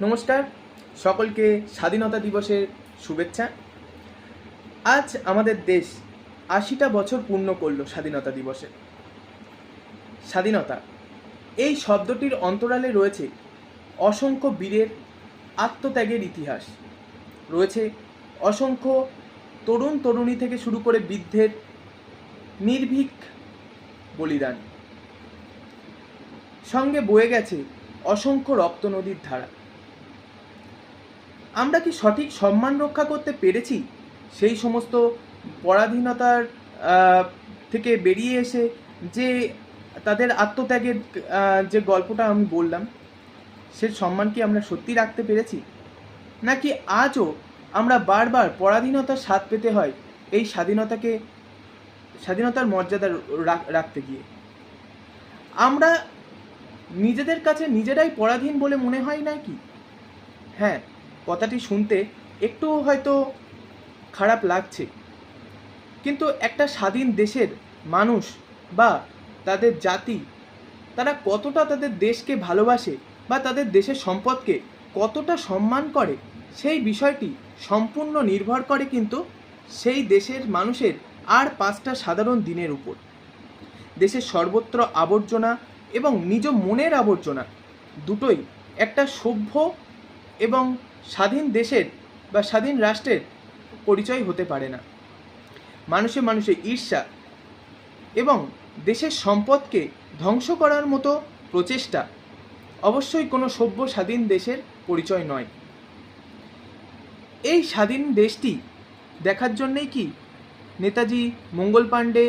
নমস্কার, সকলকে স্বাধীনতা দিবসের শুভেচ্ছা। আজ আমাদের দেশ ৮০টা বছর পূর্ণ করলো স্বাধীনতা দিবসে। স্বাধীনতা এই শব্দটির অন্তরালে রয়েছে অসংখ্য বীরের আত্মত্যাগের ইতিহাস, রয়েছে অসংখ্য তরুণ তরুণী থেকে শুরু করে বৃদ্ধের নির্ভীক বলিদান, সঙ্গে বয়ে গেছে অসংখ্য রক্ত নদীর ধারা। আমরা কি সঠিক সম্মান রক্ষা করতে পেরেছি সেই সমস্ত পরাধীনতার থেকে বেরিয়ে এসে যে তাদের আত্মত্যাগের যে গল্পটা আমি বললাম, সে সম্মান কি আমরা সত্যি রাখতে পেরেছি, নাকি আজও আমরা বারবার পরাধীনতার স্বাদ পেতে হয় এই স্বাধীনতার মর্যাদা রাখতে গিয়ে? আমরা নিজেদের কাছে নিজেরাই পরাধীন বলে মনে হয় না কি? হ্যাঁ, কথাটি শুনতে একটু হয়তো খারাপ লাগছে, কিন্তু একটা স্বাধীন দেশের মানুষ বা তাদের জাতি, তারা কতটা তাদের দেশকে ভালোবাসে বা তাদের দেশের সম্পদকে কতটা সম্মান করে, সেই বিষয়টি সম্পূর্ণ নির্ভর করে কিন্তু সেই দেশের মানুষের আর 5টা সাধারণ দিনের উপর। দেশের সর্বত্র আবর্জনা এবং নিজ মনের আবর্জনা দুটোই একটা সভ্য এবং স্বাধীন দেশের বা স্বাধীন রাষ্ট্রের পরিচয় হতে পারে না। মানুষে মানুষে ঈর্ষা এবং দেশের সম্পদকে ধ্বংস করার মতো প্রচেষ্টা অবশ্যই কোনো সভ্য স্বাধীন দেশের পরিচয় নয়। এই স্বাধীন দেশটি দেখার জন্যেই কি নেতাজি, মঙ্গল পাণ্ডে,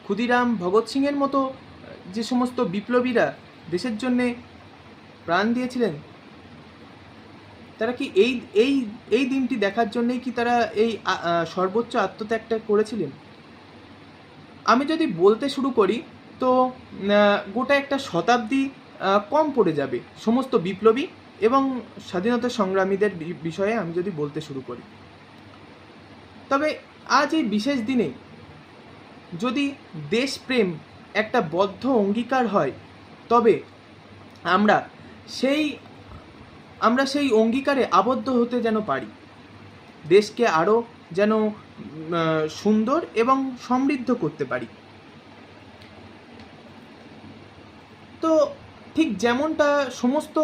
ক্ষুদিরাম, ভগৎ সিংয়ের মতো যে সমস্ত বিপ্লবীরা দেশের জন্যে প্রাণ দিয়েছিলেন, তারা কি এই দিনটি দেখার জন্যই কি তারা এই সর্বোচ্চ আত্মত্যাগটা করেছিলেন? আমি যদি বলতে শুরু করি তো গোটা একটা শতাব্দী কম পড়ে যাবে সমস্ত বিপ্লবী এবং স্বাধীনতা সংগ্রামীদের বিষয়ে আমি যদি বলতে শুরু করি। তবে আজ এই বিশেষ দিনে যদি দেশপ্রেম একটা বদ্ধ অঙ্গীকার হয়, তবে আমরা সেই অঙ্গীকারে আবদ্ধ হতে যেন পারি, দেশকে আরও যেন সুন্দর এবং সমৃদ্ধ করতে পারি। তো ঠিক যেমনটা সমস্ত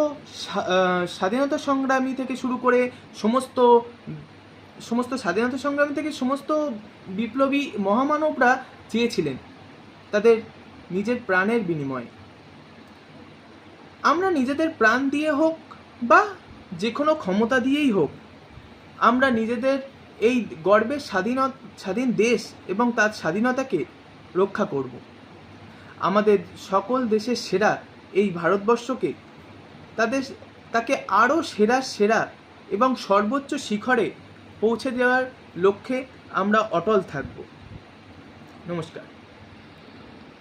স্বাধীনতা সংগ্রামী থেকে শুরু করে সমস্ত স্বাধীনতা সংগ্রামী থেকে সমস্ত বিপ্লবী মহামানবরা চেয়েছিলেন তাদের নিজের প্রাণের বিনিময়ে, আমরা নিজেদের প্রাণ দিয়ে হোক বা যে কোনো ক্ষমতা দিয়েই হোক, আমরা নিজেদের এই গর্বের স্বাধীন দেশ এবং তার স্বাধীনতাকে রক্ষা করব। আমাদের সকল দেশের সেরা এই ভারতবর্ষকে তাকে আরও সেরা এবং সর্বোচ্চ শিখরে পৌঁছে দেওয়ার লক্ষ্যে আমরা অটল থাকব। নমস্কার।